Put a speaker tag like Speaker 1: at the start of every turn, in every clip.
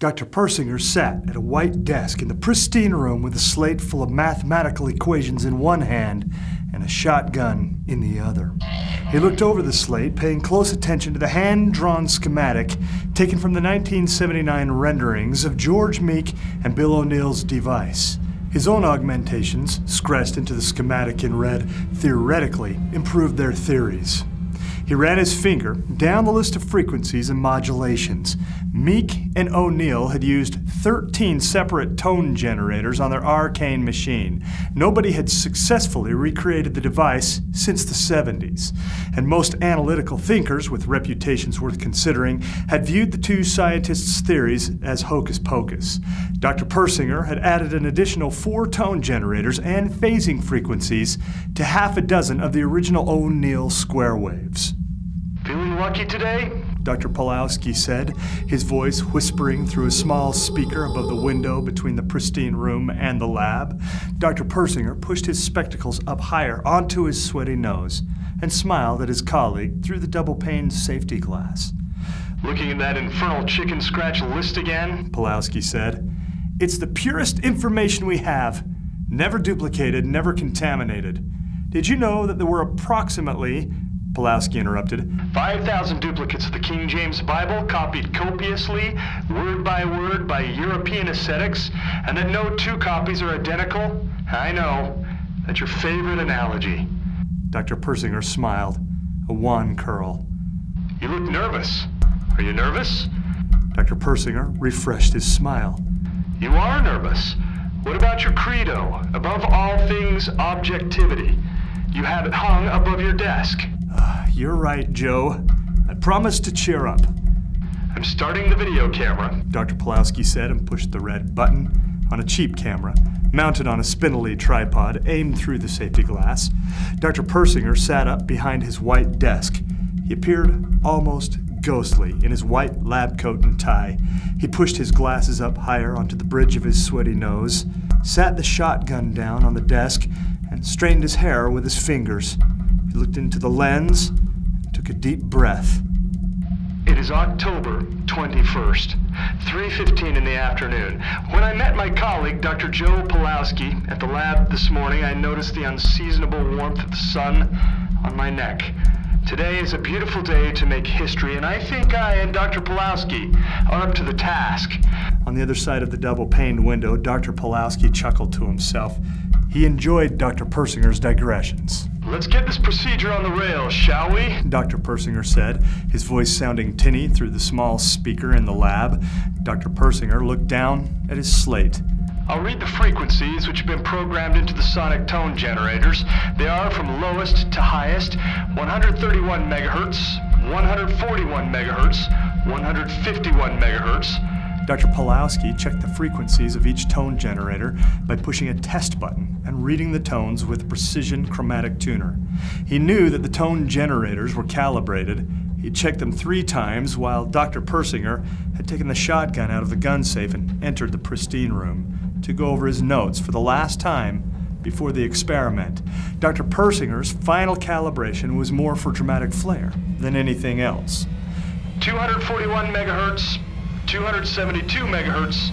Speaker 1: Dr. Persinger sat at a white desk in the pristine room with a slate full of mathematical equations in one hand and a shotgun in the other. He looked over the slate, paying close attention to the hand-drawn schematic taken from the 1979 renderings of George Meek and Bill O'Neill's device. His own augmentations, scratched into the schematic in red, theoretically improved their theories. He ran his finger down the list of frequencies and modulations. Meek and O'Neill had used 13 separate tone generators on their arcane machine. Nobody had successfully recreated the device since the 70s, and most analytical thinkers with reputations worth considering had viewed the two scientists' theories as hocus pocus. Dr. Persinger had added an additional 4 tone generators and phasing frequencies to half a dozen of the original O'Neill square waves.
Speaker 2: Feeling lucky today?
Speaker 1: Dr. Pulowski said, his voice whispering through a small speaker above the window between the pristine room and the lab. Dr. Persinger pushed his spectacles up higher onto his sweaty nose and smiled at his colleague through the double-paned safety glass.
Speaker 2: Looking at that infernal chicken scratch list again?
Speaker 1: Pulowski said. It's the purest information we have. Never duplicated, never contaminated. Did you know that there were approximately, Pulowski interrupted,
Speaker 2: 5,000 duplicates of the King James Bible copied copiously, word by European ascetics, and that no 2 copies are identical? I know. That's your favorite analogy.
Speaker 1: Dr. Persinger smiled, a wan curl.
Speaker 2: You look nervous. Are you nervous?
Speaker 1: Dr. Persinger refreshed his smile.
Speaker 2: You are nervous. What about your credo? Above all things, objectivity. You have it hung above your desk.
Speaker 1: You're right, Joe. I promise to cheer up.
Speaker 2: I'm starting the video camera,
Speaker 1: Dr. Pulowski said and pushed the red button on a cheap camera, mounted on a spindly tripod aimed through the safety glass. Dr. Persinger sat up behind his white desk. He appeared almost ghostly in his white lab coat and tie. He pushed his glasses up higher onto the bridge of his sweaty nose, sat the shotgun down on the desk, and straightened his hair with his fingers. He looked into the lens and took a deep breath.
Speaker 2: It is October 21st, 3:15 in the afternoon. When I met my colleague, Dr. Joe Pulowski, at the lab this morning, I noticed the unseasonable warmth of the sun on my neck. Today is a beautiful day to make history, and I think I and Dr. Pulowski are up to the task.
Speaker 1: On the other side of the double-paned window, Dr. Pulowski chuckled to himself. He enjoyed Dr. Persinger's digressions.
Speaker 2: Let's get this procedure on the rails, shall we?
Speaker 1: Dr. Persinger said, his voice sounding tinny through the small speaker in the lab. Dr. Persinger looked down at his slate.
Speaker 2: I'll read the frequencies which have been programmed into the sonic tone generators. They are from lowest to highest: 131 megahertz, 141 megahertz, 151 megahertz.
Speaker 1: Dr. Pulowski checked the frequencies of each tone generator by pushing a test button and reading the tones with a precision chromatic tuner. He knew that the tone generators were calibrated. He checked them 3 times while Dr. Persinger had taken the shotgun out of the gun safe and entered the pristine room to go over his notes for the last time before the experiment. Dr. Persinger's final calibration was more for dramatic flair than anything else.
Speaker 2: 241 megahertz, 272 megahertz,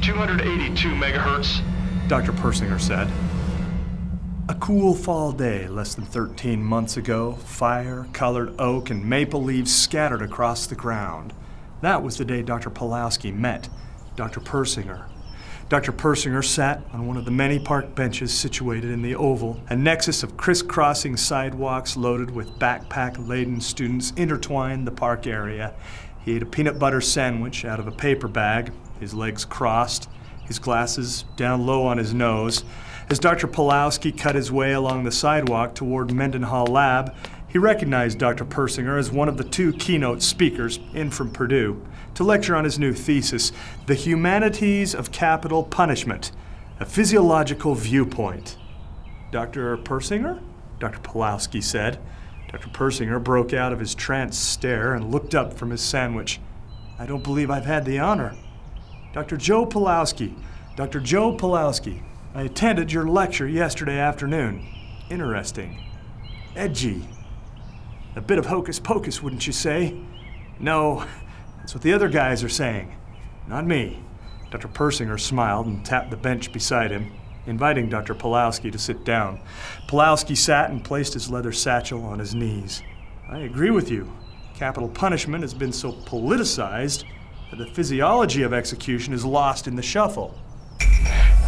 Speaker 2: 282 megahertz,
Speaker 1: Dr. Persinger said. A cool fall day less than 13 months ago, fire-colored oak and maple leaves scattered across the ground. That was the day Dr. Pulowski met Dr. Persinger. Dr. Persinger sat on one of the many park benches situated in the oval, a nexus of crisscrossing sidewalks loaded with backpack-laden students intertwined the park area. He ate a peanut butter sandwich out of a paper bag, his legs crossed, his glasses down low on his nose. As Dr. Pulowski cut his way along the sidewalk toward Mendenhall Lab, he recognized Dr. Persinger as one of the 2 keynote speakers in from Purdue to lecture on his new thesis, The Humanities of Capital Punishment, a Physiological Viewpoint. Dr. Persinger? Dr. Pulowski said. Dr. Persinger broke out of his tranced stare and looked up from his sandwich. I don't believe I've had the honor. Dr. Joe Pulowski. Dr. Joe Pulowski. I attended your lecture yesterday afternoon. Interesting. Edgy. A bit of hocus pocus, wouldn't you say? No, that's what the other guys are saying. Not me. Dr. Persinger smiled and tapped the bench beside him, inviting Dr. Pulowski to sit down. Pulowski sat and placed his leather satchel on his knees. I agree with you. Capital punishment has been so politicized that the physiology of execution is lost in the shuffle.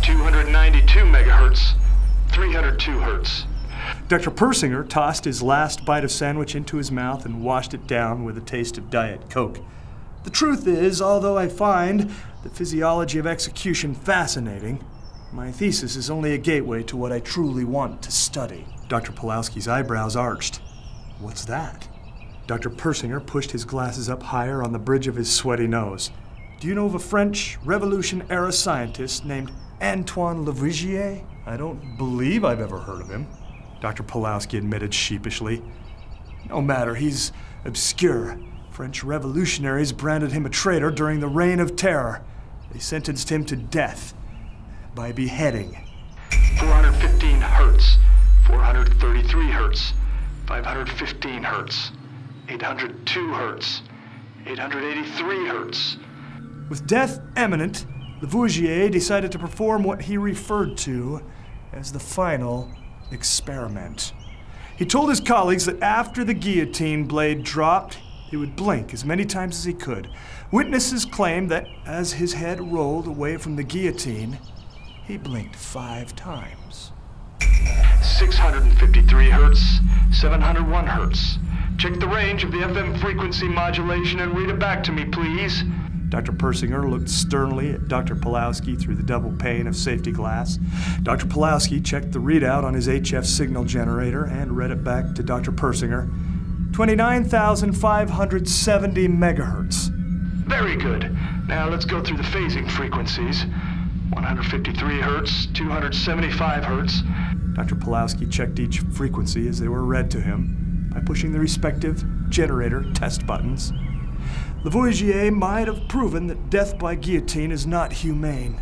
Speaker 2: 292 megahertz, 302 hertz.
Speaker 1: Dr. Persinger tossed his last bite of sandwich into his mouth and washed it down with a taste of Diet Coke. The truth is, although I find the physiology of execution fascinating, my thesis is only a gateway to what I truly want to study. Dr. Pulowski's eyebrows arched. What's that? Dr. Persinger pushed his glasses up higher on the bridge of his sweaty nose. Do you know of a French Revolution-era scientist named Antoine Lavoisier? I don't believe I've ever heard of him, Dr. Pulowski admitted sheepishly. No matter, he's obscure. French revolutionaries branded him a traitor during the Reign of Terror. They sentenced him to death by beheading.
Speaker 2: 415 hertz, 433 hertz, 515 hertz, 802 hertz, 883 hertz.
Speaker 1: With death imminent, Lavoisier decided to perform what he referred to as the final experiment. He told his colleagues that after the guillotine blade dropped, he would blink as many times as he could. Witnesses claimed that as his head rolled away from the guillotine, he blinked 5 times.
Speaker 2: 653 hertz, 701 hertz. Check the range of the FM frequency modulation and read it back to me, please.
Speaker 1: Dr. Persinger looked sternly at Dr. Pulowski through the double pane of safety glass. Dr. Pulowski checked the readout on his HF signal generator and read it back to Dr. Persinger. 29,570 megahertz.
Speaker 2: Very good. Now let's go through the phasing frequencies. 153 hertz, 275 hertz.
Speaker 1: Dr. Pulowski checked each frequency as they were read to him by pushing the respective generator test buttons. Lavoisier might have proven that death by guillotine is not humane.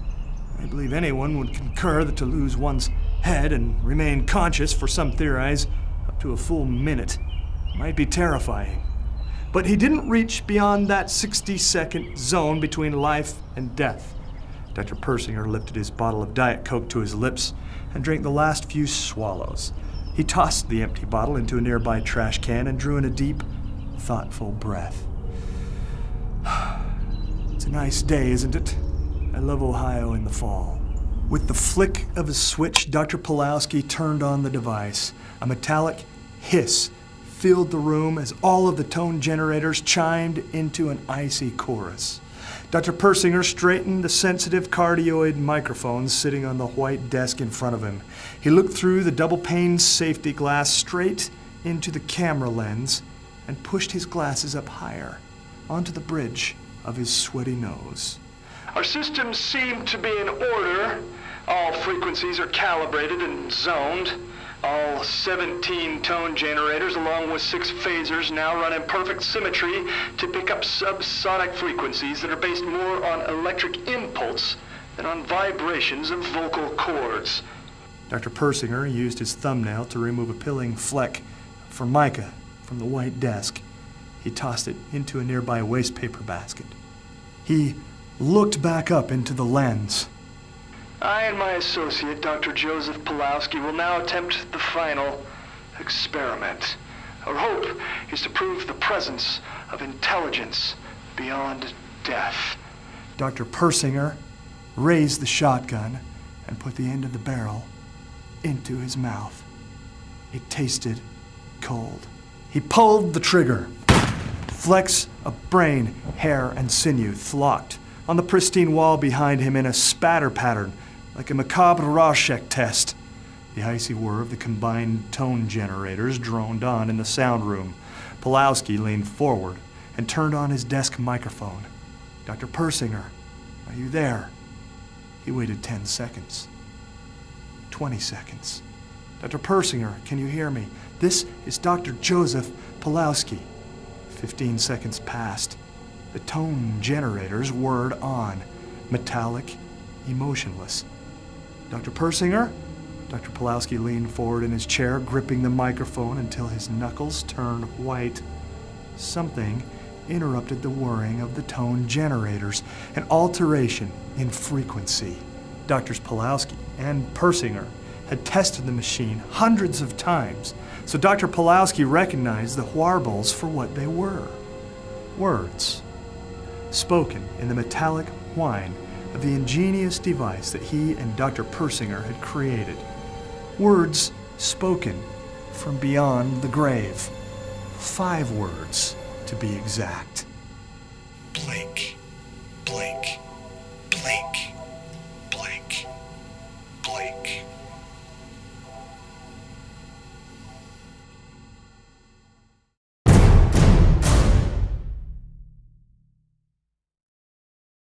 Speaker 1: I believe anyone would concur that to lose one's head and remain conscious for some theorize up to a full minute might be terrifying. But he didn't reach beyond that 60-second zone between life and death. Dr. Persinger lifted his bottle of Diet Coke to his lips and drank the last few swallows. He tossed the empty bottle into a nearby trash can and drew in a deep, thoughtful breath. It's a nice day, isn't it? I love Ohio in the fall. With the flick of a switch, Dr. Pulowski turned on the device. A metallic hiss filled the room as all of the tone generators chimed into an icy chorus. Dr. Persinger straightened the sensitive cardioid microphones sitting on the white desk in front of him. He looked through the double-pane safety glass straight into the camera lens and pushed his glasses up higher onto the bridge of his sweaty nose.
Speaker 2: Our systems seem to be in order. All frequencies are calibrated and zoned. All 17 tone generators, along with 6 phasers, now run in perfect symmetry to pick up subsonic frequencies that are based more on electric impulse than on vibrations of vocal cords.
Speaker 1: Dr. Persinger used his thumbnail to remove a peeling fleck of formica from the white desk. He tossed it into a nearby waste paper basket. He looked back up into the lens.
Speaker 2: I and my associate, Dr. Joseph Pulowski, will now attempt the final experiment. Our hope is to prove the presence of intelligence beyond death.
Speaker 1: Dr. Persinger raised the shotgun and put the end of the barrel into his mouth. It tasted cold. He pulled the trigger. Flecks of brain, hair, and sinew flocked on the pristine wall behind him in a spatter pattern, like a macabre Rorschach test. The icy whir of the combined tone generators droned on in the sound room. Pulowski leaned forward and turned on his desk microphone. Dr. Persinger, are you there? He waited 10 seconds. 20 seconds. Dr. Persinger, can you hear me? This is Dr. Joseph Pulowski. 15 seconds passed. The tone generators whirred on, metallic, emotionless. Dr. Persinger? Dr. Pulowski leaned forward in his chair, gripping the microphone until his knuckles turned white. Something interrupted the whirring of the tone generators, an alteration in frequency. Doctors Pulowski and Persinger had tested the machine hundreds of times, so Dr. Pulowski recognized the warbles for what they were. Words, spoken in the metallic whine of the ingenious device that he and Dr. Persinger had created. Words spoken from beyond the grave. 5 words, to be exact.